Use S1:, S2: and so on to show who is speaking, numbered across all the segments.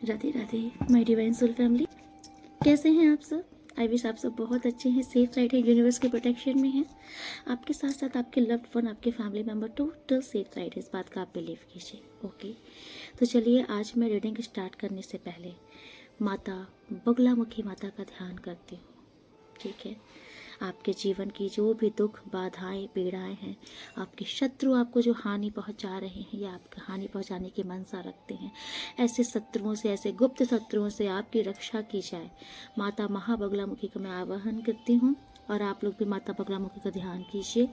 S1: Radhe Radhe my divine soul family, कैसे हैं आप सब। आई विश आप सब बहुत अच्छे हैं, सेफ साइड है, यूनिवर्स के प्रोटेक्शन में हैं। आपके साथ साथ आपके लव्ड वन, आपके family member total safe side है, इस बात का आप बिलीव कीजिए। ओके, तो चलिए आज मैं रीडिंग स्टार्ट करने से पहले माता बगलामुखी माता का ध्यान करती हूँ। ठीक है, आपके जीवन की जो भी दुख बाधाएं पीड़ाएं हैं, आपके शत्रु आपको जो हानि पहुंचा रहे हैं या आपको हानि पहुंचाने की मनसा रखते हैं, ऐसे शत्रुओं से, ऐसे गुप्त शत्रुओं से आपकी रक्षा की जाए। माता महाबगलामुखी का मैं आवाहन करती हूँ और आप लोग भी माता बगलामुखी का ध्यान कीजिए।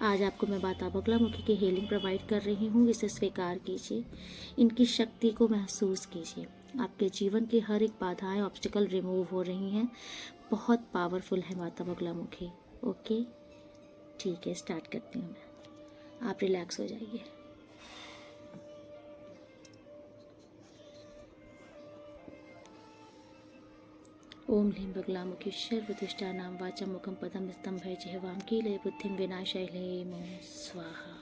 S1: आज आपको मैं माता बगलामुखी की हीलिंग प्रोवाइड कर रही हूँ, इसे स्वीकार कीजिए, इनकी शक्ति को महसूस कीजिए। आपके जीवन की हर एक बाधाएं ऑब्स्टिकल रिमूव हो रही हैं। बहुत पावरफुल है माता बगलामुखी। ओके ठीक है, स्टार्ट करती हूँ मैं, आप रिलैक्स हो जाइए। ओम ह्लीं बगलामुखी सर्वदुष्टानां वाचं मुखं पदं स्तंभय जिह्वां कीलय बुद्धिं विनाशाय ह्लीं ओम स्वाहा।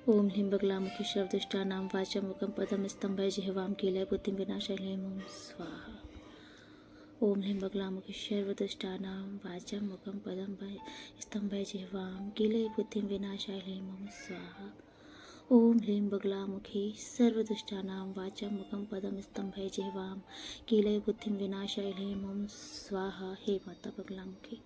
S1: ओम ह्लीं बगलामुखी सर्वदुष्टानां वाचं मुखं पदं स्तंभय जिह्वां कीलय बुद्धिं विनाशाय ह्लीं ओम स्वाहा। ओम ह्लीं बगलामुखी सर्वदुष्टानां वाचं मुखं पदं स्तंभय जिह्वां कीलय बुद्धिं विनाशाय ह्लीं ओम स्वाहा। ओम ह्लीं बगलामुखी सर्वदुष्टानां वाचं मुखं पदं स्तंभय जिह्वां कीलय बुद्धिं विनाशाय ह्लीं ओम स्वाहा। हे माता बगलामुखी,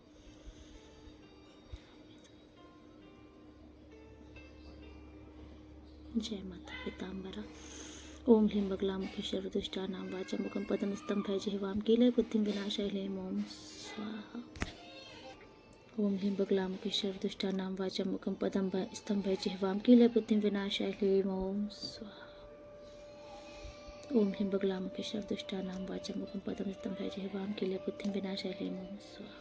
S1: जय माता पीताम्बरा। ओम ह्लीं बगलामुखी सर्वदुष्टानां वाचं मुखं पदं स्तंभय जिह्वां कीलय बुद्धिं विनाशाय ह्लीं ओम स्वाहा। ओम ह्लीं बगलामुखी सर्वदुष्टानां वाचं मुखं पदं स्तंभय जिह्वां कीलय बुद्धिं विनाशाय ह्लीं ओम स्वाहा। ओम ह्लीं बगलामुखी सर्वदुष्टानां वाचं मुखं पदं स्तंभय जिह्वां कीलय बुद्धिं विनाशाय ह्लीं ओम स्वाहा।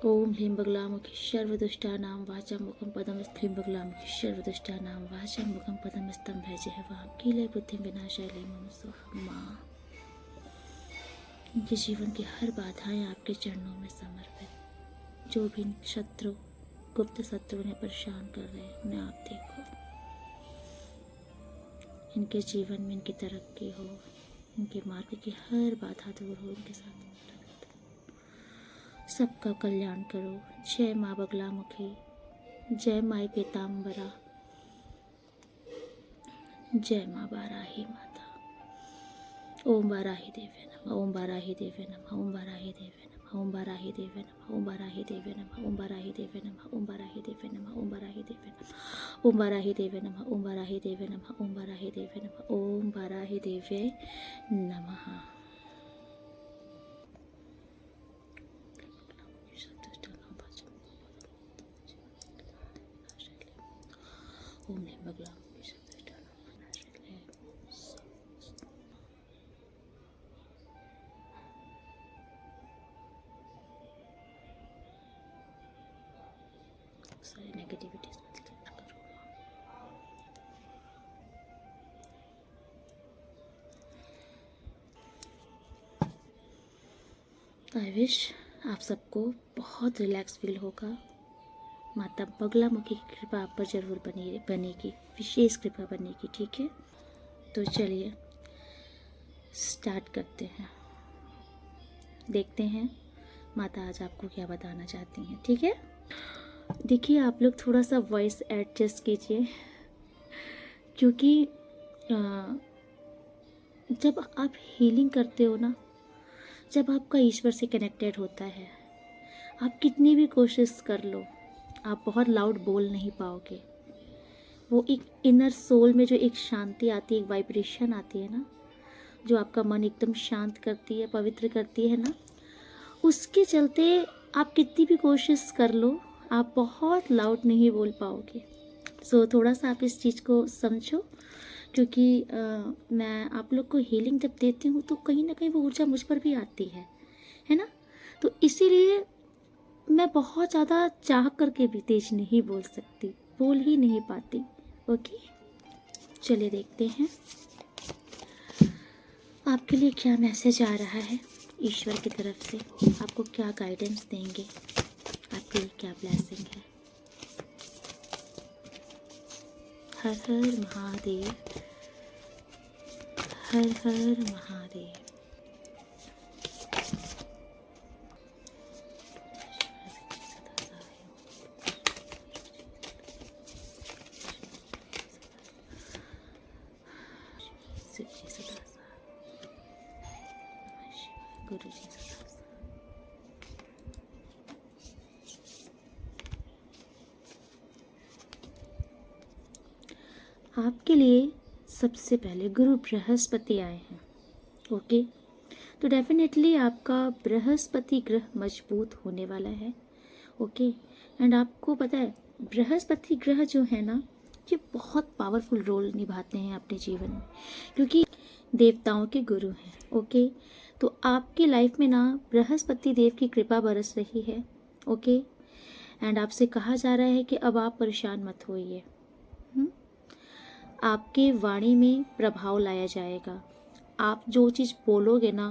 S1: ओम ह्लीं बगलामुखी सर्वदुष्टानां वाचं मुखं पदं ह्लीं बगलामुखी सर्वदुष्टानां वाचं मुखं पदं स्तंभय जिह्वां कीलय बुद्धिं विनाशाय ह्लीं ओम स्वाहा। माँ, इनके जीवन की हर बाधाएं आपके चरणों में समर्पित। जो भी शत्रु, गुप्त शत्रु उन्हें परेशान कर रहे हैं, उन्हें आप देखो। इनके जीवन में इनकी तरक्की हो, इनके मार्ग की हर बाधा दूर हो, इनके साथ सबका कल्याण करो। जय माँ बगलामुखी, जय माँ पीताम्बरा, जय माँ बाराही माता। ओम बाराही देवी नमः, ओम बाराही देवी नमः, ओम बाराही देवी नमः, ओम बाराही देवी नमः, ओम बाराही देवी नमः, ओम बाराही देवी नमः, ओम बाराही देवी नमः, ओम बाराही देवी नमः, ओम बाराही देवी नमः, ओम बाराही देवी नमः, ओम बाराही देवी नमः, ओम बाराही देवी नमः। ओम ह्लीं बगलामुखी सारी नेगेटिविटीज करो। आई विश आप सबको बहुत रिलैक्स फील होगा। माता बगलामुखी की कृपा आप पर जरूर बनेगी, विशेष कृपा बनेगी। ठीक है, तो चलिए स्टार्ट करते हैं, देखते हैं माता आज आपको क्या बताना चाहती हैं। ठीक है, देखिए आप लोग थोड़ा सा वॉइस एडजस्ट कीजिए, क्योंकि जब आप हीलिंग करते हो ना, जब आपका ईश्वर से कनेक्टेड होता है, आप कितनी भी कोशिश कर लो, आप बहुत लाउड बोल नहीं पाओगे। वो एक इनर सोल में जो एक शांति आती है, एक वाइब्रेशन आती है ना, जो आपका मन एकदम शांत करती है, पवित्र करती है ना, उसके चलते आप कितनी भी कोशिश कर लो, आप बहुत लाउड नहीं बोल पाओगे। सो थोड़ा सा आप इस चीज़ को समझो, क्योंकि मैं आप लोग को हीलिंग जब देती हूँ तो कहीं ना कहीं वो ऊर्जा मुझ पर भी आती है ना। तो इसीलिए मैं बहुत ज़्यादा चाह करके भी तेज नहीं बोल सकती, बोल ही नहीं पाती। ओके, चलिए देखते हैं आपके लिए क्या मैसेज आ रहा है ईश्वर की तरफ से, आपको क्या गाइडेंस देंगे, आपके लिए क्या ब्लेसिंग है। हर हर महादेव, हर हर महादेव। शिव जी सदा साथ, गुरु जी सदा साथ। आपके लिए सबसे पहले गुरु बृहस्पति आए हैं। ओके, तो डेफिनेटली आपका बृहस्पति ग्रह मजबूत होने वाला है। ओके, एंड आपको पता है बृहस्पति ग्रह जो है ना, ये बहुत पावरफुल रोल निभाते हैं अपने जीवन में, क्योंकि देवताओं के गुरु हैं। ओके, तो आपकी लाइफ में ना बृहस्पति देव की कृपा बरस रही है। ओके, एंड आपसे कहा जा रहा है कि अब आप परेशान मत होइए। आपके वाणी में प्रभाव लाया जाएगा। आप जो चीज़ बोलोगे ना,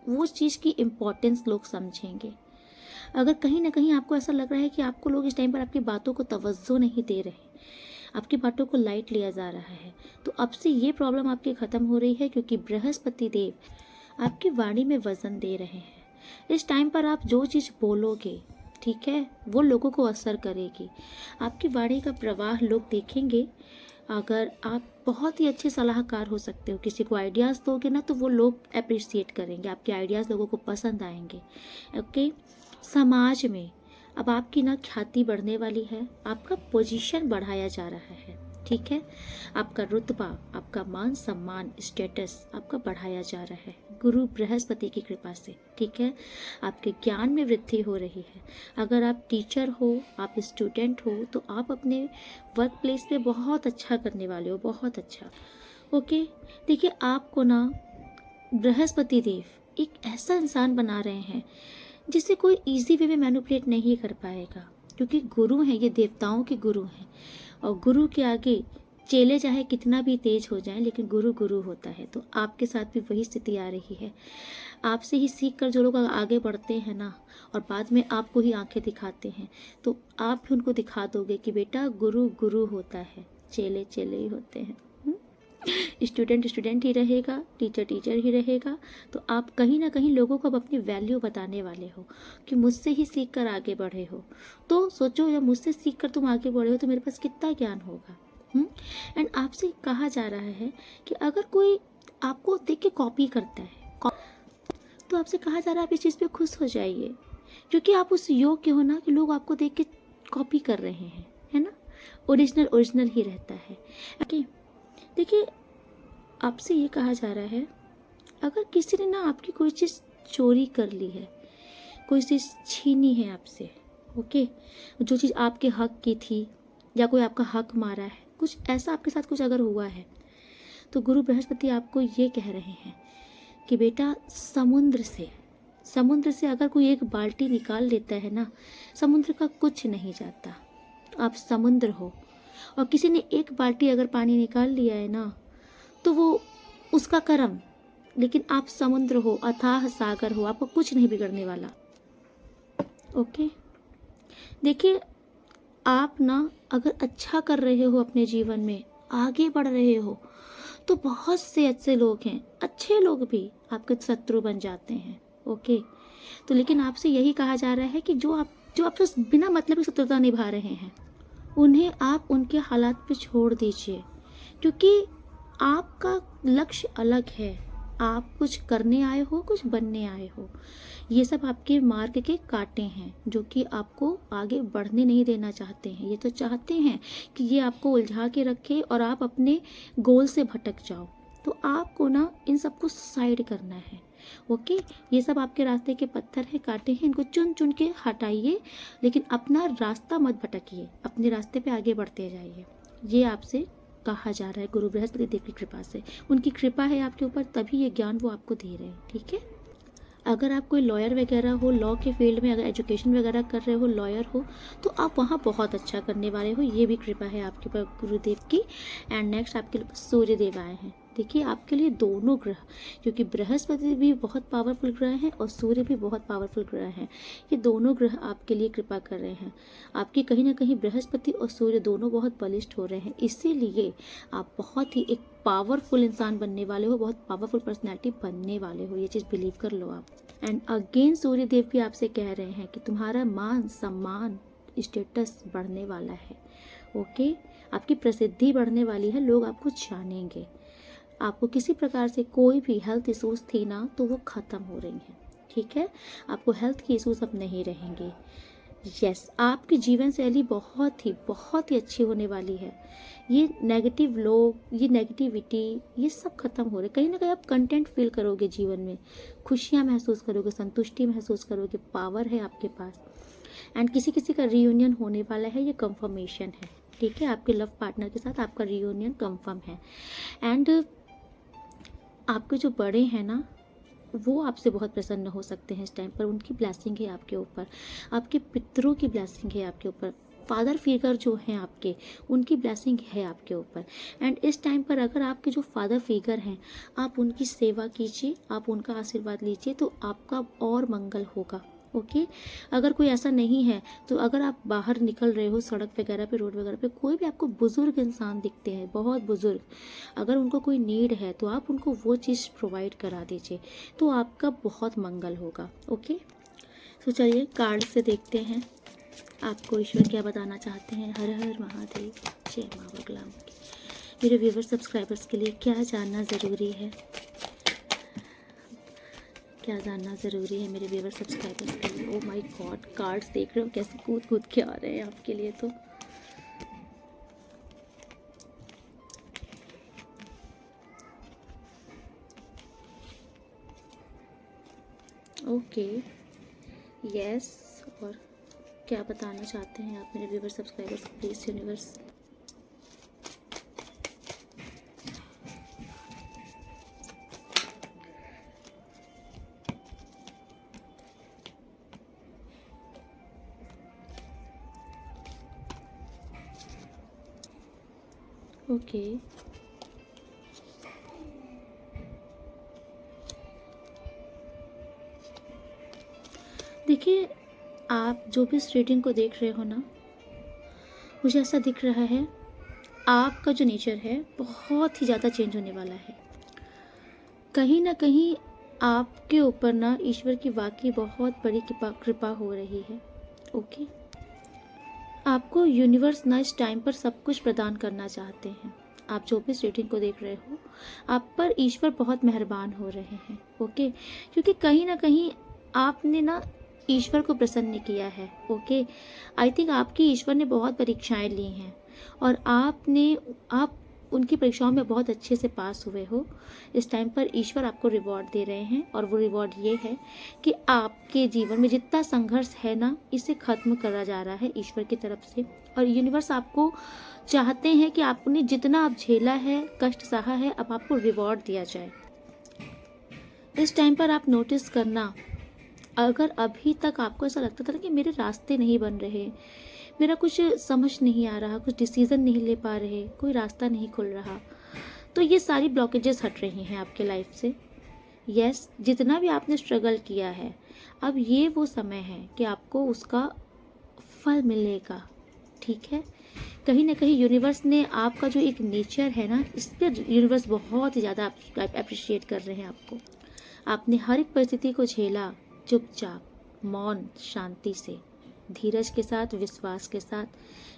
S1: वो चीज़ की इम्पोर्टेंस लोग समझेंगे। अगर कहीं ना कहीं आपको ऐसा लग रहा है कि आपको लोग इस टाइम पर आपकी बातों को तवज्जो नहीं दे रहे, आपकी बातों को लाइट लिया जा रहा है, तो अब से ये प्रॉब्लम आपकी ख़त्म हो रही है, क्योंकि बृहस्पति देव आपकी वाणी में वज़न दे रहे हैं। इस टाइम पर आप जो चीज़ बोलोगे, ठीक है, वो लोगों को असर करेगी। आपकी वाणी का प्रवाह लोग देखेंगे। अगर आप बहुत ही अच्छे सलाहकार हो सकते हो, किसी को आइडियाज़ दोगे ना, तो वो लोग अप्रिशिएट करेंगे, आपके आइडियाज़ लोगों को पसंद आएंगे। ओके, समाज में अब आपकी ना ख्याति बढ़ने वाली है, आपका पोजीशन बढ़ाया जा रहा है। ठीक है, आपका रुतबा, आपका मान सम्मान, स्टेटस आपका बढ़ाया जा रहा है गुरु बृहस्पति की कृपा से। ठीक है, आपके ज्ञान में वृद्धि हो रही है। अगर आप टीचर हो, आप स्टूडेंट हो, तो आप अपने वर्क प्लेस पे बहुत अच्छा करने वाले हो, बहुत अच्छा। ओके, देखिए आपको ना बृहस्पति देव एक ऐसा इंसान बना रहे हैं जिसे कोई इजी वे में मैनिपुलेट नहीं कर पाएगा, क्योंकि गुरु हैं, ये देवताओं के गुरु हैं, और गुरु के आगे चेले चाहे कितना भी तेज हो जाएं, लेकिन गुरु गुरु होता है। तो आपके साथ भी वही स्थिति आ रही है। आपसे ही सीख कर जो लोग आगे बढ़ते हैं ना, और बाद में आपको ही आंखें दिखाते हैं, तो आप भी उनको दिखा दोगे कि बेटा गुरु गुरु होता है, चेले चेले ही होते हैं। स्टूडेंट स्टूडेंट ही रहेगा, टीचर टीचर ही रहेगा। तो आप कहीं ना कहीं लोगों को अब अपनी वैल्यू बताने वाले हो कि मुझसे ही सीख कर आगे बढ़े हो। तो सोचो, जब मुझसे सीख कर तुम आगे बढ़े हो तो मेरे पास कितना ज्ञान होगा। एंड आपसे कहा जा रहा है कि अगर कोई आपको देख के कॉपी करता है, तो आपसे कहा जा रहा है आप इस चीज़ पे खुश हो जाइए, क्योंकि आप उस योग्य हो ना कि लोग आपको देख के कॉपी कर रहे हैं, है ना। ओरिजिनल ओरिजिनल ही रहता है। ओके, देखिए आपसे ये कहा जा रहा है, अगर किसी ने ना आपकी कोई चीज़ चोरी कर ली है, कोई चीज़ छीनी है आपसे, ओके, जो चीज़ आपके हक की थी, या कोई आपका हक मारा है, कुछ ऐसा आपके साथ कुछ अगर हुआ है, तो गुरु बृहस्पति आपको ये कह रहे हैं कि बेटा समुद्र से अगर कोई एक बाल्टी निकाल लेता है ना, समुद्र का कुछ नहीं जाता। आप समुद्र हो, और किसी ने एक बाल्टी अगर पानी निकाल लिया है ना, तो वो उसका कर्म, लेकिन आप समुद्र हो, अथाह सागर हो, आपको कुछ नहीं बिगड़ने वाला। ओके, देखिए आप ना अगर अच्छा कर रहे हो, अपने जीवन में आगे बढ़ रहे हो, तो बहुत से अच्छे लोग हैं, अच्छे लोग भी आपके शत्रु बन जाते हैं। ओके, तो लेकिन आपसे यही कहा जा रहा है कि जो आपसे बिना मतलब की शत्रुता निभा रहे हैं, उन्हें आप उनके हालात पे छोड़ दीजिए, क्योंकि आपका लक्ष्य अलग है। आप कुछ करने आए हो, कुछ बनने आए हो। ये सब आपके मार्ग के कांटे हैं, जो कि आपको आगे बढ़ने नहीं देना चाहते हैं। ये तो चाहते हैं कि ये आपको उलझा के रखे और आप अपने गोल से भटक जाओ। तो आपको ना इन सबको साइड करना है। ओके, ये सब आपके रास्ते के पत्थर हैं, कांटे हैं, इनको चुन चुन के हटाइए, लेकिन अपना रास्ता मत भटकिए, अपने रास्ते पे आगे बढ़ते जाइए। ये आपसे कहा जा रहा है गुरु बृहस्पति देव की कृपा से। उनकी कृपा है आपके ऊपर, तभी ये ज्ञान वो आपको दे रहे हैं। ठीक है, अगर आप कोई लॉयर वगैरह हो, लॉ के फील्ड में अगर एजुकेशन वगैरह कर रहे हो, लॉयर हो, तो आप वहाँ बहुत अच्छा करने वाले हो। ये भी कृपा है आपके ऊपर गुरुदेव की। एंड नेक्स्ट आपके सूर्य देव आए हैं। देखिए आपके लिए दोनों ग्रह, क्योंकि बृहस्पति भी बहुत पावरफुल ग्रह हैं और सूर्य भी बहुत पावरफुल ग्रह हैं, ये दोनों ग्रह आपके लिए कृपा कर रहे हैं। आपकी कहीं ना कहीं बृहस्पति और सूर्य दोनों बहुत बलिष्ठ हो रहे हैं, इसीलिए आप बहुत ही एक पावरफुल इंसान बनने वाले हो, बहुत पावरफुल पर्सनैलिटी बनने वाले हो, ये चीज़ बिलीव कर लो आप। एंड अगेन सूर्य देव भी आपसे कह रहे हैं कि तुम्हारा मान सम्मान स्टेटस बढ़ने वाला है। ओके, आपकी प्रसिद्धि बढ़ने वाली है, लोग आपको जानेंगे। आपको किसी प्रकार से कोई भी हेल्थ इश्यूज थी ना, तो वो ख़त्म हो रही हैं। ठीक है, आपको हेल्थ की इश्यूज अब नहीं रहेंगे। यस, आपकी जीवन शैली बहुत ही अच्छी होने वाली है। ये नेगेटिव लोग, ये नेगेटिविटी, ये सब खत्म हो रहे। कहीं ना कहीं आप कंटेंट फील करोगे जीवन में, खुशियाँ महसूस करोगे, संतुष्टि महसूस करोगे, पावर है आपके पास। एंड किसी किसी का रियूनियन होने वाला है, ये कंफर्मेशन है। ठीक है, आपके लव पार्टनर के साथ आपका रियूनियन कंफर्म है। एंड आपके जो बड़े हैं ना, वो आपसे बहुत प्रसन्न हो सकते हैं इस टाइम पर, उनकी ब्लेसिंग है आपके ऊपर, आपके पितरों की ब्लेसिंग है आपके ऊपर, फादर फिगर जो हैं आपके, उनकी ब्लेसिंग है आपके ऊपर। एंड इस टाइम पर अगर आपके जो फादर फिगर हैं, आप उनकी सेवा कीजिए, आप उनका आशीर्वाद लीजिए, तो आपका और मंगल होगा। ओके, अगर कोई ऐसा नहीं है तो अगर आप बाहर निकल रहे हो सड़क वगैरह पे, रोड वगैरह पे, कोई भी आपको बुजुर्ग इंसान दिखते हैं, बहुत बुजुर्ग, अगर उनको कोई नीड है तो आप उनको वो चीज़ प्रोवाइड करा दीजिए, तो आपका बहुत मंगल होगा। ओके, तो चलिए कार्ड से देखते हैं आपको ईश्वर क्या बताना चाहते हैं। हर हर महादेव, जय माँ बगला की। मेरे व्यूवर सब्सक्राइबर्स के लिए क्या जानना ज़रूरी है, क्या जानना ज़रूरी है मेरे व्यूवर सब्सक्राइबर्स के लिए। ओ माय गॉड, कार्ड्स देख रहे हो कैसे कूद कूद के आ रहे हैं आपके लिए। तो ओके, यस, और क्या बताना चाहते हैं आप मेरे viewer subscribers, please universe. Okay, देखिए आप जो भी इस रीडिंग को देख रहे हो ना, मुझे ऐसा दिख रहा है आपका जो नेचर है बहुत ही ज़्यादा चेंज होने वाला है। कहीं ना कहीं आपके ऊपर ना ईश्वर की वाकई बहुत बड़ी कृपा हो रही है। ओके, आपको यूनिवर्स ना इस टाइम पर सब कुछ प्रदान करना चाहते हैं। आप जो भी इस रीडिंग को देख रहे हो, आप पर ईश्वर बहुत मेहरबान हो रहे हैं। ओके, क्योंकि कहीं ना कहीं आपने ना ईश्वर को प्रसन्न किया है। ओके, आई थिंक आपकी ईश्वर ने बहुत परीक्षाएं ली हैं और आप उनकी परीक्षाओं में बहुत अच्छे से पास हुए हो। इस टाइम पर ईश्वर आपको रिवॉर्ड दे रहे हैं और वो रिवॉर्ड ये है कि आपके जीवन में जितना संघर्ष है ना, इसे खत्म करा जा रहा है ईश्वर की तरफ से। और यूनिवर्स आपको चाहते हैं कि आपने जितना आप झेला है, कष्ट सहा है, अब आपको रिवॉर्ड दिया जाए। इस टाइम पर आप नोटिस करना, अगर अभी तक आपको ऐसा लगता था ना कि मेरे रास्ते नहीं बन रहे, मेरा कुछ समझ नहीं आ रहा, कुछ डिसीजन नहीं ले पा रहे, कोई रास्ता नहीं खुल रहा, तो ये सारी ब्लॉकेजेस हट रही हैं आपके लाइफ से। यस, जितना भी आपने स्ट्रगल किया है, अब ये वो समय है कि आपको उसका फल मिलेगा। ठीक है, कहीं ना कहीं यूनिवर्स ने आपका जो एक नेचर है ना, इस पर यूनिवर्स बहुत ही ज़्यादा अप्रिशिएट कर रहे हैं आपको। आपने हर एक परिस्थिति को झेला चुपचाप, मौन, शांति से, धीरज के साथ, विश्वास के साथ,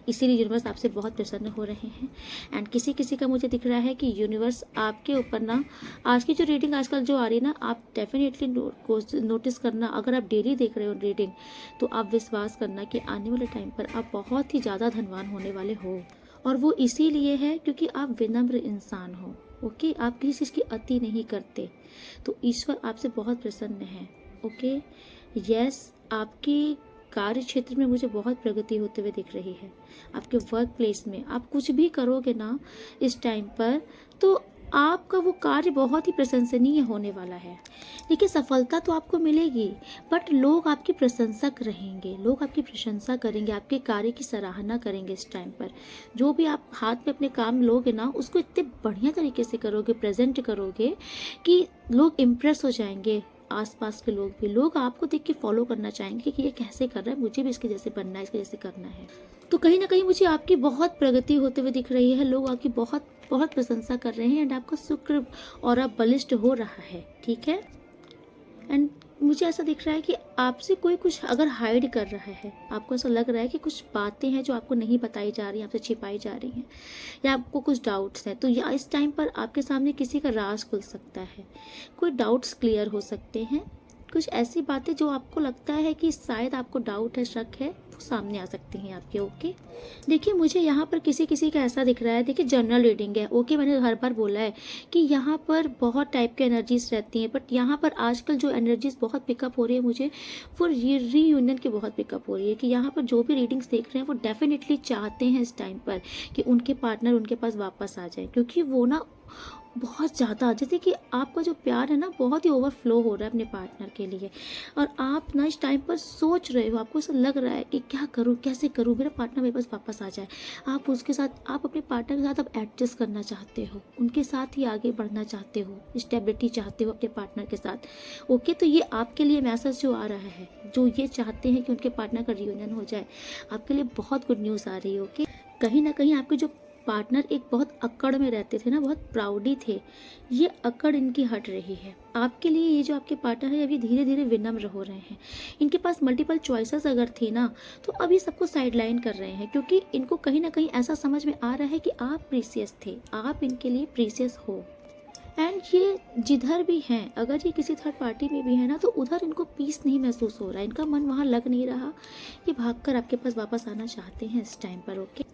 S1: इसीलिए यूनिवर्स आपसे बहुत प्रसन्न हो रहे हैं। एंड किसी किसी का मुझे दिख रहा है कि यूनिवर्स आपके ऊपर ना, आज की जो रीडिंग आजकल जो आ रही है ना, आप डेफिनेटली नोटिस करना, अगर आप डेली देख रहे हो रीडिंग, तो आप विश्वास करना कि आने वाले टाइम पर आप बहुत ही ज़्यादा धनवान होने वाले हो। और वो इसीलिए है क्योंकि आप विनम्र इंसान हो। ओके, आप किसी चीज़ की अति नहीं करते, तो ईश्वर आपसे बहुत प्रसन्न है। ओके, यस, आपकी कार्य क्षेत्र में मुझे बहुत प्रगति होते हुए दिख रही है। आपके वर्क प्लेस में आप कुछ भी करोगे ना इस टाइम पर, तो आपका वो कार्य बहुत ही प्रशंसनीय होने वाला है। देखिए, सफलता तो आपको मिलेगी, बट लोग आपकी प्रशंसक रहेंगे, लोग आपकी प्रशंसा करेंगे, आपके कार्य की सराहना करेंगे इस टाइम पर। जो भी आप हाथ में अपने काम लोगे ना, उसको इतने बढ़िया तरीके से करोगे, प्रेजेंट करोगे कि लोग इम्प्रेस हो जाएंगे। आसपास के लोग भी, लोग आपको देख के फॉलो करना चाहेंगे कि ये कैसे कर रहा है, मुझे भी इसके जैसे बनना है, इसके जैसे करना है। तो कहीं ना कहीं मुझे आपकी बहुत प्रगति होते हुए दिख रही है, लोग आपकी बहुत बहुत प्रशंसा कर रहे हैं, एंड आपका शुक्र और आप बलिष्ठ हो रहा है, ठीक है। एंड मुझे ऐसा दिख रहा है कि आपसे कोई कुछ अगर हाइड कर रहा है, आपको ऐसा लग रहा है कि कुछ बातें हैं जो आपको नहीं बताई जा रही हैं, आपसे छिपाई जा रही हैं, या आपको कुछ डाउट्स हैं, तो या इस टाइम पर आपके सामने किसी का राज खुल सकता है, कोई डाउट्स क्लियर हो सकते हैं। कुछ ऐसी बातें जो आपको लगता है कि शायद आपको डाउट है, शक है, वो सामने आ सकती हैं आपके। ओके, देखिए मुझे यहाँ पर किसी किसी का ऐसा दिख रहा है, देखिए जनरल रीडिंग है। ओके, मैंने हर बार बोला है कि यहाँ पर बहुत टाइप के एनर्जीज रहती हैं, बट यहाँ पर आजकल जो एनर्जीज बहुत पिकअप हो रही है मुझे, वो ये रीयूनियन की बहुत पिकअप हो रही है। कि यहाँ पर जो भी रीडिंग्स देख रहे हैं वो डेफिनेटली चाहते हैं इस टाइम पर कि उनके पार्टनर उनके पास वापस आ जाए, क्योंकि वो ना बहुत ज़्यादा, जैसे कि आपका जो प्यार है ना बहुत ही ओवरफ्लो हो रहा है अपने पार्टनर के लिए, और आप ना इस टाइम पर सोच रहे हो, आपको ऐसा लग रहा है कि क्या करूँ, कैसे करूँ, मेरा पार्टनर मेरे पास वापस आ जाए। आप उसके साथ, आप अपने पार्टनर के साथ अब एडजस्ट करना चाहते हो, उनके साथ ही आगे बढ़ना चाहते हो, स्टेबिलिटी चाहते हो अपने पार्टनर के साथ। ओके, तो ये आपके लिए मैसेज जो आ रहा है, जो ये चाहते हैं कि उनके पार्टनर का रियूनियन हो जाए, आपके लिए बहुत गुड न्यूज़ आ रही है। ओके, कहीं ना कहीं आपके जो पार्टनर एक बहुत अकड़ में रहते थे ना, बहुत प्राउडी थे, ये अकड़ इनकी हट रही है आपके लिए। ये जो आपके पार्टनर है अभी धीरे धीरे विनम्र हो रहे हैं। इनके पास मल्टीपल चॉइसेस अगर थी ना, तो अभी सबको साइडलाइन कर रहे हैं, क्योंकि इनको कहीं ना कहीं ऐसा समझ में आ रहा है कि आप प्रीसियस थे, आप इनके लिए प्रीसियस हो। एंड ये जिधर भी हैं, अगर ये किसी थर्ड पार्टी में भी है ना, तो उधर इनको पीस नहीं महसूस हो रहा है, इनका मन वहाँ लग नहीं रहा। ये भागकर आपके पास वापस आना चाहते हैं इस टाइम पर। ओके,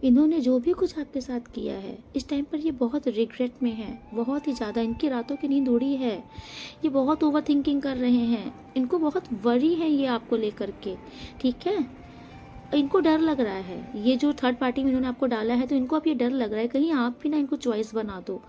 S1: इन्होंने जो भी कुछ आपके साथ किया है इस टाइम पर ये बहुत रिग्रेट में है, बहुत ही ज़्यादा। इनकी रातों की नींद उड़ी है, ये बहुत ओवर थिंकिंग कर रहे हैं, इनको बहुत वरी है ये आपको लेकर के, ठीक है। इनको डर लग रहा है, ये जो थर्ड पार्टी में इन्होंने आपको डाला है, तो इनको अब ये डर लग रहा है कहीं आप भी ना इनको चॉइस बना दो,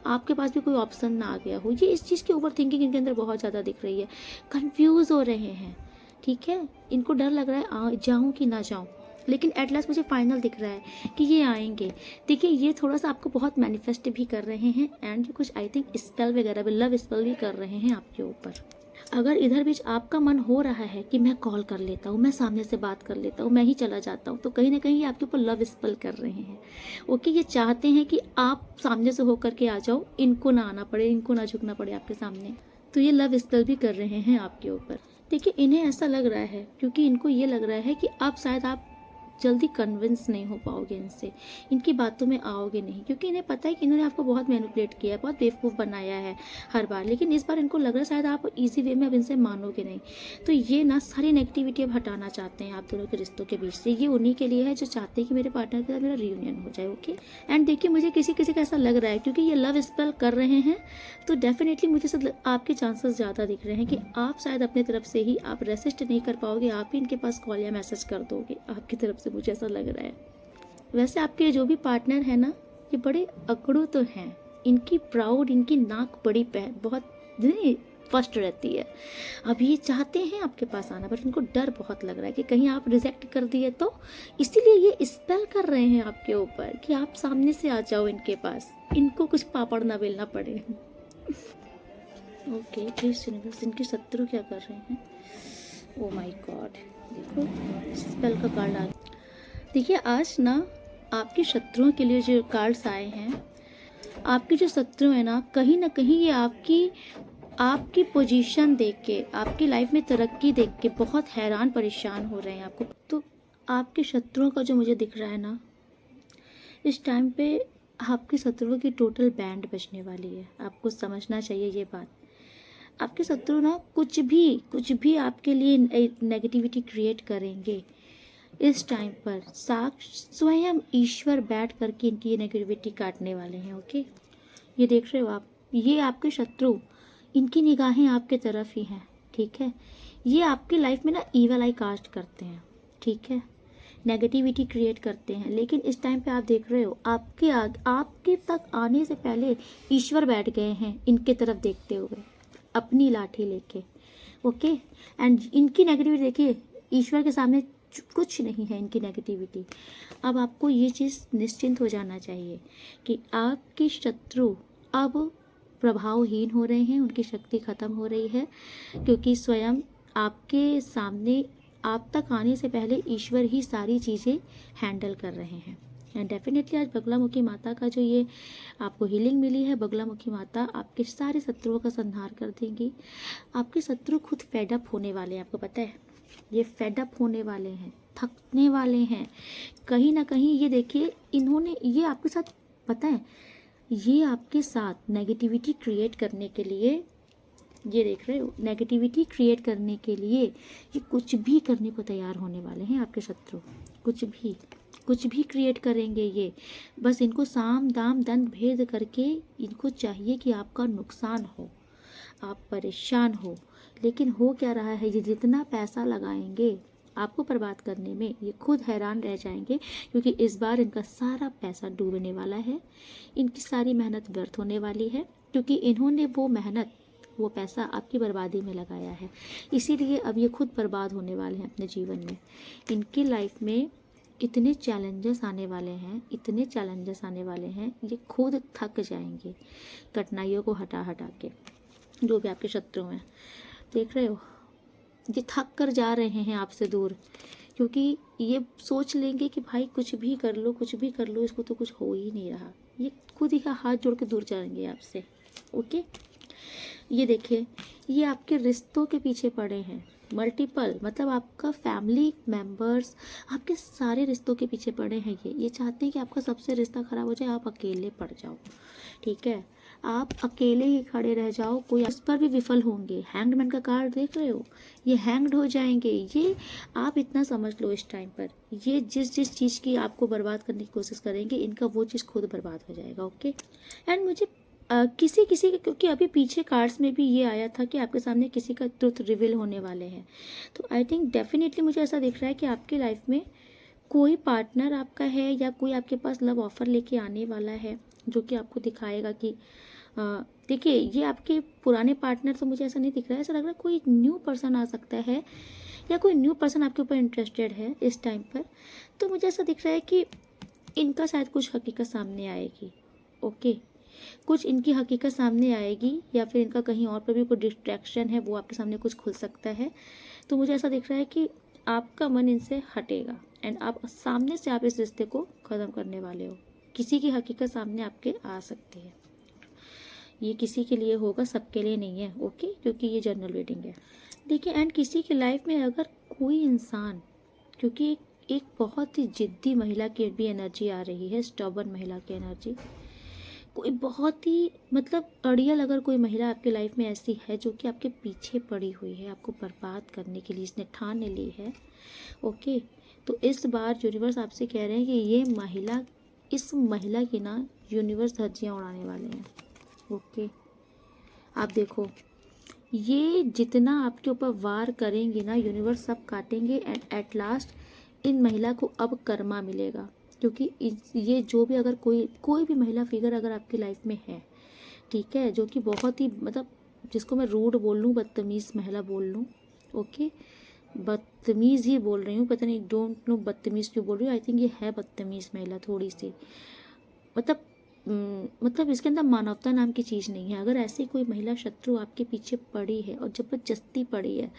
S1: आपके पास भी कोई ऑप्शन ना आ गया हो। ये इस चीज़ की ओवर थिंकिंग इनके अंदर बहुत ज़्यादा दिख रही है, कंफ्यूज हो रहे हैं, ठीक है। इनको डर लग रहा है जाऊँ कि ना जाऊँ, लेकिन एट लास्ट मुझे फाइनल दिख रहा है कि ये आएंगे। देखिए, ये थोड़ा सा आपको बहुत मैनिफेस्ट भी कर रहे हैं, एंड कुछ आई थिंक स्पेल वगैरह भी, लव स्पेल भी कर रहे हैं आपके ऊपर। अगर इधर बीच आपका मन हो रहा है कि मैं कॉल कर लेता हूँ, मैं सामने से बात कर लेता हूँ, मैं ही चला जाता हूँ, तो कहीं ना कहीं ये आपके ऊपर लव स्पेल कर रहे हैं। ओके, ये चाहते हैं कि आप सामने से होकर के आ जाओ, इनको ना आना पड़े, इनको ना झुकना पड़े आपके सामने, तो ये लव स्पेल भी कर रहे हैं आपके ऊपर। देखिए, इन्हें ऐसा लग रहा है, क्योंकि इनको ये लग रहा है कि अब शायद आप जल्दी कन्विंस नहीं हो पाओगे इनसे, इनकी बातों में आओगे नहीं, क्योंकि इन्हें पता है कि इन्होंने आपको बहुत मैनिपुलेट किया है, बहुत बेवकूफ़ बनाया है हर बार। लेकिन इस बार इनको लग रहा है शायद आप इजी वे में अब इनसे मानोगे नहीं, तो ये ना सारी नेगेटिविटी अब हटाना चाहते हैं आप दोनों के रिश्तों के बीच से। ये उन्हीं के लिए है जो चाहते हैं कि मेरे पार्टनर के साथ मेरा रियूनियन हो जाए। ओके, एंड देखिए, मुझे किसी किसी का ऐसा लग रहा है, क्योंकि ये लव स्पेल कर रहे हैं, तो डेफिनेटली मुझे सब आपके चांसेस ज़्यादा दिख रहे हैं कि आप शायद अपने तरफ से ही आप रेसिस्ट नहीं कर पाओगे, आप ही इनके पास कॉल या मैसेज कर दोगे आपकी तरफ से, मुझे ऐसा लग रहा है। वैसे आपके जो भी पार्टनर है ना, ये बड़े अकड़ू तो हैं, इनकी प्राउड, इनकी नाक बड़ी बहुत फर्स्ट रहती है। अब ये चाहते हैं आपके पास आना, बट इनको डर बहुत लग रहा है कि कहीं आप रिजेक्ट कर दिए तो, इसीलिए ये स्पेल कर रहे हैं आपके ऊपर कि आप सामने से आ जाओ इनके पास, इनको कुछ पापड़ ना बेलना पड़े। ओके, प्लीज यूनिवर्स, इनके शत्रु क्या कर रहे हैं? ओ माय गॉड, देखो स्पेल का कार्ड आ गया। देखिए, आज ना आपके शत्रुओं के लिए जो कार्ड्स आए हैं, आपके जो शत्रु हैं ना कहीं ये आपकी पोजीशन देख के, आपकी लाइफ में तरक्की देख के बहुत हैरान परेशान हो रहे हैं आपको। तो आपके शत्रुओं का जो मुझे दिख रहा है ना, इस टाइम पे आपके शत्रुओं की टोटल बैंड बजने वाली है। आपको समझना चाहिए ये बात। आपके शत्रु ना कुछ भी आपके लिए नेगेटिविटी क्रिएट करेंगे इस टाइम पर, स्वयं ईश्वर बैठ करके इनकी ये नेगेटिविटी काटने वाले हैं। ओके, ये देख रहे हो आप, ये आपके शत्रु, इनकी निगाहें आपके तरफ ही हैं, ठीक है। ये आपकी लाइफ में ना ईवल आई कास्ट करते हैं, ठीक है। नेगेटिविटी क्रिएट करते हैं। लेकिन इस टाइम पे आप देख रहे हो आपके तक आने से पहले ईश्वर बैठ गए हैं इनके तरफ देखते हुए अपनी लाठी लेके। ओके, एंड इनकी नेगेटिविटी देखिए, ईश्वर के सामने कुछ नहीं है इनकी नेगेटिविटी। अब आपको ये चीज़ निश्चिंत हो जाना चाहिए कि आपके शत्रु अब प्रभावहीन हो रहे हैं, उनकी शक्ति खत्म हो रही है, क्योंकि स्वयं आपके सामने आप तक आने से पहले ईश्वर ही सारी चीज़ें हैंडल कर रहे हैं। एंड डेफिनेटली आज बगलामुखी माता का जो ये आपको हीलिंग मिली है, बगलामुखी माता आपके सारे शत्रुओं का संहार कर देंगी। आपके शत्रु खुद फेडअप होने वाले हैं, आपको पता है, ये फेडअप होने वाले हैं, थकने वाले हैं कहीं ना कहीं। ये देखिए, इन्होंने ये आपके साथ, पता है, ये आपके साथ नेगेटिविटी क्रिएट करने के लिए, ये देख रहे हो, नेगेटिविटी क्रिएट करने के लिए ये कुछ भी करने को तैयार होने वाले हैं आपके शत्रु। कुछ भी क्रिएट करेंगे ये, बस इनको साम दाम दंड भेद करके इनको चाहिए कि आपका नुकसान हो, आप परेशान हो। लेकिन हो क्या रहा है, ये जितना पैसा लगाएंगे आपको बर्बाद करने में, ये खुद हैरान रह जाएंगे, क्योंकि इस बार इनका सारा पैसा डूबने वाला है, इनकी सारी मेहनत व्यर्थ होने वाली है, क्योंकि इन्होंने वो मेहनत, वो पैसा आपकी बर्बादी में लगाया है। इसीलिए अब ये खुद बर्बाद होने वाले हैं अपने जीवन में। इनकी लाइफ में इतने चैलेंजेस आने वाले हैं, इतने चैलेंजेस आने वाले हैं, ये खुद थक जाएंगे कठिनाइयों को हटा हटा के। जो भी आपके शत्रु हैं, देख रहे हो, ये थक कर जा रहे हैं आपसे दूर, क्योंकि ये सोच लेंगे कि भाई कुछ भी कर लो, कुछ भी कर लो, इसको तो कुछ हो ही नहीं रहा। ये खुद ही हाथ जोड़ के दूर जाएंगे आपसे। ओके, ये देखिए, ये आपके रिश्तों के पीछे पड़े हैं, मल्टीपल, मतलब आपका फैमिली मेंबर्स आपके सारे रिश्तों के पीछे पड़े हैं। ये चाहते हैं कि आपका सबसे रिश्ता खराब हो जाए, आप अकेले पड़ जाओ, ठीक है, आप अकेले ही खड़े रह जाओ, कोई इस पर भी विफल होंगे। हैंगमैन का कार्ड देख रहे हो, ये हैंग्ड हो जाएंगे। ये आप इतना समझ लो, इस टाइम पर ये जिस चीज़ की आपको बर्बाद करने की कोशिश करेंगे, इनका वो चीज़ खुद बर्बाद हो जाएगा। ओके, एंड मुझे किसी के, क्योंकि अभी पीछे कार्ड्स में भी ये आया था कि आपके सामने किसी का ट्रुथ रिवील होने वाले हैं, तो आई थिंक डेफिनेटली मुझे ऐसा दिख रहा है कि आपकी लाइफ में कोई पार्टनर आपका है, या कोई आपके पास लव ऑफर लेके आने वाला है, जो कि आपको दिखाएगा कि देखिए, ये आपके पुराने पार्टनर, तो मुझे ऐसा नहीं दिख रहा है, ऐसा लग रहा है कोई न्यू पर्सन आ सकता है, या कोई न्यू पर्सन आपके ऊपर इंटरेस्टेड है इस टाइम पर। तो मुझे ऐसा दिख रहा है कि इनका शायद कुछ हकीकत सामने आएगी। ओके, कुछ इनकी हकीकत सामने आएगी, या फिर इनका कहीं और पर भी कोई डिस्ट्रैक्शन है, वो आपके सामने कुछ खुल सकता है। तो मुझे ऐसा दिख रहा है कि आपका मन इनसे हटेगा, एंड आप सामने से आप इस रिश्ते को ख़त्म करने वाले हो। किसी की हकीकत सामने आपके आ सकती है, ये किसी के लिए होगा, सबके लिए नहीं है। ओके, क्योंकि ये जनरल रीडिंग है। देखिए, एंड किसी की लाइफ में अगर कोई इंसान, क्योंकि एक बहुत ही जिद्दी महिला की भी एनर्जी आ रही है, स्टबर्न महिला की एनर्जी, कोई बहुत ही मतलब अड़ियल, अगर कोई महिला आपकी लाइफ में ऐसी है जो कि आपके पीछे पड़ी हुई है, आपको बर्बाद करने के लिए इसने ठान ली है। ओके, तो इस बार यूनिवर्स आपसे कह रहे हैं कि ये महिला, इस महिला की ना यूनिवर्स धज्जियाँ उड़ाने वाले हैं। ओके, आप देखो, ये जितना आपके ऊपर वार करेंगे ना, यूनिवर्स सब काटेंगे, एंड एट लास्ट इन महिला को अब कर्मा मिलेगा। क्योंकि ये जो भी, अगर कोई भी महिला फिगर अगर आपकी लाइफ में है, ठीक है, जो कि बहुत ही, मतलब जिसको मैं रूड बोल लूँ, बदतमीज़ महिला बोल लूँ, ओके, बदतमीज़ ही बोल रही हूँ, पता नहीं, डोंट नो बदतमीज़ क्यों बोल रही हूँ, आई थिंक ये है बदतमीज़ महिला थोड़ी सी, मतलब इसके अंदर मानवता नाम की चीज़ नहीं है। अगर ऐसी कोई महिला शत्रु आपके पीछे पड़ी है और जबरदस्ती पड़ी है,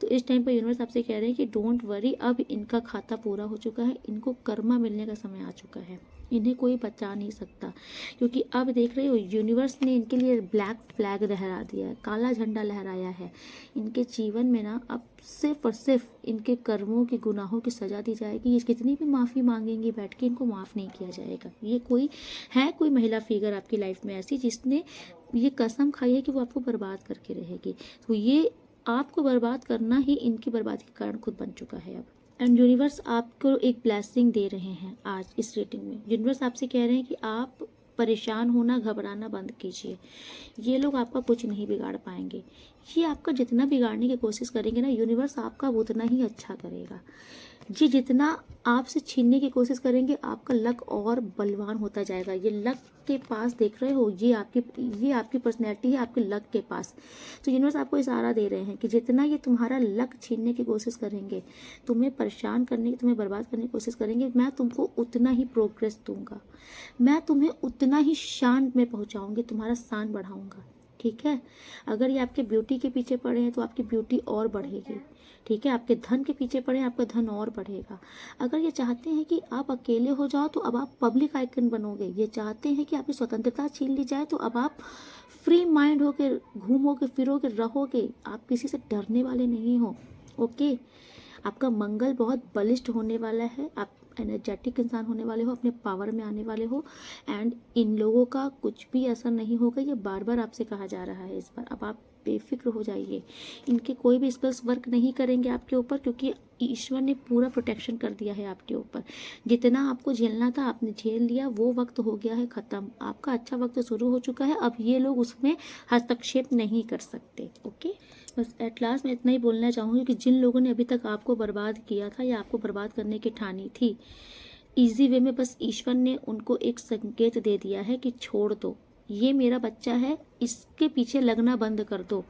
S1: तो इस टाइम पर यूनिवर्स आपसे कह रहे हैं कि डोंट वरी, अब इनका खाता पूरा हो चुका है, इनको कर्मा मिलने का समय आ चुका है, इन्हें कोई बचा नहीं सकता। क्योंकि अब देख रहे हो, यूनिवर्स ने इनके लिए ब्लैक फ्लैग लहरा दिया है, काला झंडा लहराया है। इनके जीवन में ना अब सिर्फ और सिर्फ इनके कर्मों की, गुनाहों की सज़ा दी जाएगी। ये कितनी भी माफ़ी मांगेंगी बैठ के, इनको माफ़ नहीं किया जाएगा। ये कोई महिला फिगर आपकी लाइफ में ऐसी जिसने ये कसम खाई है कि वो आपको बर्बाद करके रहेगी, तो ये आपको बर्बाद करना ही इनकी बर्बादी का कारण खुद बन चुका है अब। एंड यूनिवर्स आपको एक ब्लेसिंग दे रहे हैं आज इस रेटिंग में। यूनिवर्स आपसे कह रहे हैं कि आप परेशान होना, घबराना बंद कीजिए। ये लोग आपका कुछ नहीं बिगाड़ पाएंगे। ये आपका जितना बिगाड़ने की कोशिश करेंगे ना, यूनिवर्स आपका उतना ही अच्छा करेगा। ये जितना आपसे छीनने की कोशिश करेंगे आपका लक और बलवान होता जाएगा। ये लक के पास देख रहे हो, ये आपकी पर्सनैलिटी है आपके लक के पास। तो यूनिवर्स आपको इशारा दे रहे हैं कि जितना ये तुम्हारा लक छीनने की कोशिश करेंगे, तुम्हें परेशान करने की, तुम्हें बर्बाद करने की कोशिश करेंगे, मैं तुमको उतना ही प्रोग्रेस दूंगा, मैं तुम्हें उतना ही शान में पहुंचाऊंगी, तुम्हारा शान बढ़ाऊंगा। ठीक है, अगर ये आपके ब्यूटी के पीछे पड़े हैं तो आपकी ब्यूटी और बढ़ेगी। ठीक है, आपके धन के पीछे पड़े हैं, आपका धन और बढ़ेगा। अगर ये चाहते हैं कि आप अकेले हो जाओ तो अब आप पब्लिक आइकन बनोगे। ये चाहते हैं कि आपकी स्वतंत्रता छीन ली जाए तो अब आप फ्री माइंड होके घूमोगे फिरोगे रहोगे, आप किसी से डरने वाले नहीं हो। ओके, आपका मंगल बहुत बलिष्ठ होने वाला है, आप एनर्जेटिक इंसान होने वाले हो, अपने पावर में आने वाले हो। एंड इन लोगों का कुछ भी असर नहीं होगा, ये बार बार आपसे कहा जा रहा है इस बार। अब आप बेफिक्र हो जाइए, इनके कोई भी स्पेल्स वर्क नहीं करेंगे आपके ऊपर, क्योंकि ईश्वर ने पूरा प्रोटेक्शन कर दिया है आपके ऊपर। जितना आपको झेलना था आपने झेल लिया, वो वक्त हो गया है ख़त्म। आपका अच्छा वक्त शुरू हो चुका है, अब ये लोग उसमें हस्तक्षेप नहीं कर सकते। ओके, बस एट लास्ट मैं इतना ही बोलना चाहूँगी कि जिन लोगों ने अभी तक आपको बर्बाद किया था या आपको बर्बाद करने की ठानी थी, इजी वे में बस ईश्वर ने उनको एक संकेत दे दिया है कि छोड़ दो, ये मेरा बच्चा है, इसके पीछे लगना बंद कर दो।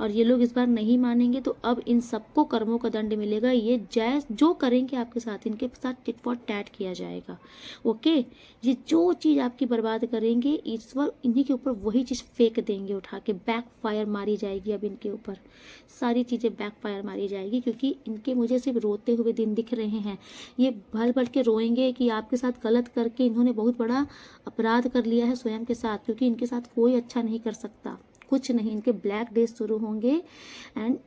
S1: और ये लोग इस बार नहीं मानेंगे तो अब इन सबको कर्मों का दंड मिलेगा। ये जायज़ जो करेंगे आपके साथ, इनके साथ टिट फॉर टैट किया जाएगा। ओके, ये जो चीज़ आपकी बर्बाद करेंगे ईश्वर इन्हीं के ऊपर वही चीज़ फेंक देंगे उठा के, बैक फायर मारी जाएगी। अब इनके ऊपर सारी चीज़ें बैक फायर मारी जाएगी, क्योंकि इनके मुझे सिर्फ रोते हुए दिन दिख रहे हैं। ये भल भल के रोएंगे कि आपके साथ गलत करके इन्होंने बहुत बड़ा अपराध कर लिया है स्वयं के साथ, क्योंकि इनके साथ कोई अच्छा नहीं कर सकता, कुछ नहीं। इनके ब्लैक डेज शुरू होंगे एंड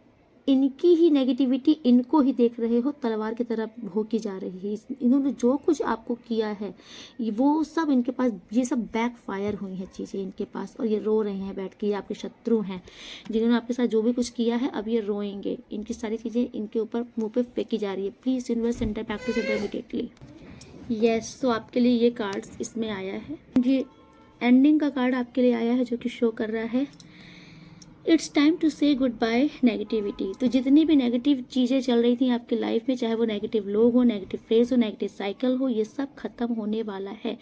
S1: इनकी ही नेगेटिविटी इनको ही देख रहे हो तलवार की तरह भोंकी जा रही है। इन्होंने जो कुछ आपको किया है वो सब इनके पास, ये सब बैक फायर हुई हैं चीज़ें इनके पास, और ये रो रहे हैं बैठ के। ये आपके शत्रु हैं जिन्होंने आपके साथ जो भी कुछ किया है, अब ये रोएंगे। इनकी सारी चीज़ें इनके ऊपर मुँह पे फेंकी जा रही है। Please universe centre back to centre immediately. Yes, तो आपके लिए ये कार्ड्स इसमें आया है, ये एंडिंग का कार्ड आपके लिए आया है जो कि शो कर रहा है इट्स टाइम टू से गुड बाय नेगेटिविटी। तो जितनी भी नेगेटिव चीज़ें चल रही थी आपकी लाइफ में, चाहे वो नेगेटिव लोग हो, नेगेटिव फ्रेज हो, नेगेटिव साइकिल हो, ये सब खत्म होने वाला है।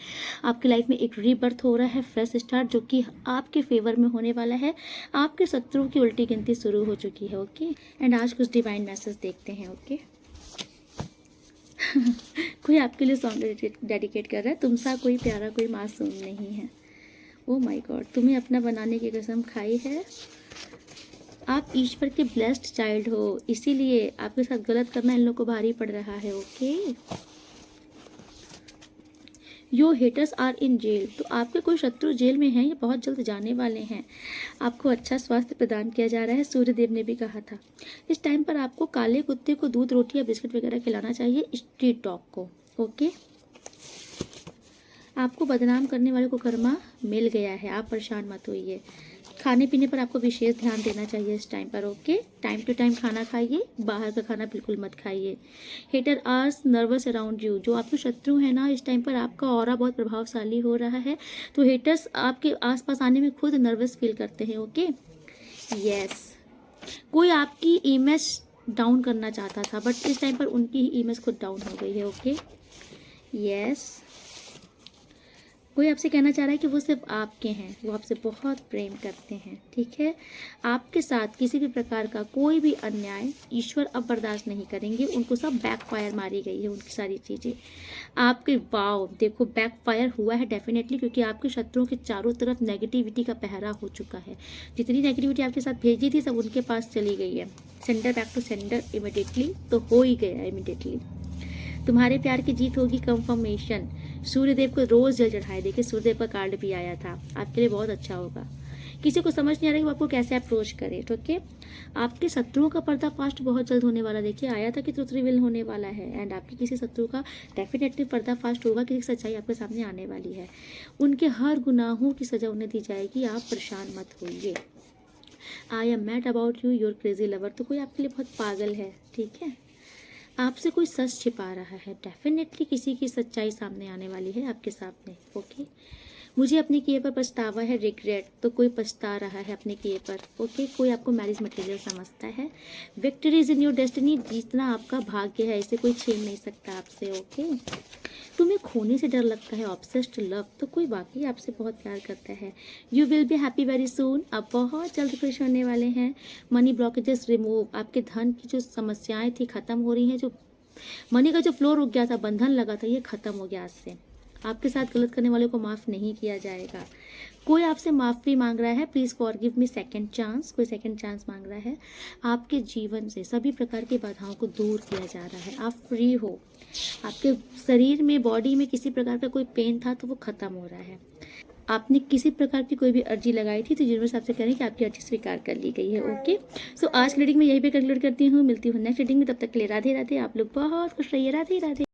S1: आपकी लाइफ में एक रीबर्थ हो रहा है, फ्रेश स्टार्ट, जो कि आपके फेवर में होने वाला है। आपके शत्रुओं की उल्टी गिनती शुरू हो चुकी है। ओके, एंड आज कुछ डिवाइन मैसेज देखते हैं। ओके कोई आपके लिए सॉन्ग डेडिकेट कर रहा है, तुमसा कोई प्यारा कोई मासूम नहीं है। ओ माय गॉड, तुम्हें अपना बनाने की कसम खाई है। आप ईश्वर के ब्लेस्ड चाइल्ड हो, इसीलिए आपके साथ गलत करना इन लोगों को भारी पड़ रहा है। Okay, your haters are in jail. तो आपके कोई शत्रु जेल में हैं, ये बहुत जल्द जाने वाले हैं। आपको अच्छा स्वास्थ्य प्रदान किया जा रहा है, सूर्यदेव ने भी कहा था। इस टाइम पर आपको काले कुत्ते को दूध, रोटी या बिस्किट वगैरह खिलाना चाहिए, स्ट्रीट डॉग को। ओके, आपको बदनाम करने वाले को कर्मा मिल गया है, आप परेशान मत होइए। खाने पीने पर आपको विशेष ध्यान देना चाहिए इस टाइम पर। ओके, टाइम टू टाइम खाना खाइए, बाहर का खाना बिल्कुल मत खाइए। Haters are nervous around you. जो आपके शत्रु हैं ना, इस टाइम पर आपका ऑरा बहुत प्रभावशाली हो रहा है, तो हेटर्स आपके आसपास आने में खुद नर्वस फील करते हैं। ओके, यस, कोई आपकी इमेज डाउन करना चाहता था, बट इस टाइम पर उनकी ही इमेज खुद डाउन हो गई है। ओके, यस, कोई आपसे कहना चाह रहा है कि वो सिर्फ आपके हैं, वो आपसे बहुत प्रेम करते हैं। ठीक है, आपके साथ किसी भी प्रकार का कोई भी अन्याय ईश्वर अब बर्दाश्त नहीं करेंगे। उनको सब बैकफायर मारी गई है, उनकी सारी चीज़ें आपके। वाव, देखो बैकफायर हुआ है डेफिनेटली, क्योंकि आपके शत्रुओं के चारों तरफ नेगेटिविटी का पहरा हो चुका है। जितनी नेगेटिविटी आपके साथ भेजी थी सब उनके पास चली गई है। Centre back to centre immediately, तो हो ही गया इमिडिएटली। तुम्हारे प्यार की जीत होगी, कंफर्मेशन। सूर्यदेव को रोज जल चढ़ाए। देखिए सूर्यदेव का कार्ड भी आया था, आपके लिए बहुत अच्छा होगा। किसी को समझ नहीं आ रहा कि वो आपको कैसे अप्रोच करे। ठीक है, आपके शत्रुओं का पर्दाफाश बहुत जल्द होने वाला। देखिए आया था कि ट्रुथ रिवील होने वाला है, एंड आपके किसी शत्रु का डेफिनेटली पर्दाफाश होगा, किसी सच्चाई आपके सामने आने वाली है। उनके हर गुनाहों की सजा उन्हें दी जाएगी, आप परेशान मत होइए। I am mad about you, your crazy lover. तो कोई आपके लिए बहुत पागल है। ठीक है, आपसे कोई सच छिपा रहा है, डेफिनेटली किसी की सच्चाई सामने आने वाली है आपके सामने। ओके, मुझे अपने किए पर पछतावा है, रिग्रेट, तो कोई पछता रहा है अपने किए पर। ओके, कोई आपको मैरिज मटेरियल समझता है। Victory is in your destiny, जीतना आपका भाग्य है, इसे कोई छीन नहीं सकता आपसे। ओके, तुम्हें खोने से डर लगता है, ऑब्सेस्ड लव, तो कोई वाकई आपसे बहुत प्यार करता है। You will be happy very soon, आप बहुत जल्द खुश होने वाले हैं। मनी ब्लॉकेजेस रिमूव, आपके धन की जो समस्याएं थी खत्म हो रही हैं, जो मनी का जो फ्लो रुक गया था, बंधन लगा था, ये खत्म हो गया आज से। आपके साथ गलत करने वाले को माफ़ नहीं किया जाएगा। कोई आपसे माफ़ी मांग रहा है, please forgive me second chance, कोई सेकंड चांस मांग रहा है। आपके जीवन से सभी प्रकार की बाधाओं को दूर किया जा रहा है, आप फ्री हो। आपके शरीर में, बॉडी में किसी प्रकार का कोई पेन था तो वो खत्म हो रहा है। आपने किसी प्रकार की कोई भी अर्जी लगाई थी तो यूनिवर्स आपसे कह रहे हैं कि आपकी अर्जी स्वीकार कर ली गई है। ओके, सो आज की रीडिंग में यही पे कंक्लूड करती हूँ। मिलती हूँ नेक्स्ट रीडिंग में, तब तक के लिए राधे राधे। आप लोग बहुत खुश रहिए। राधे राधे।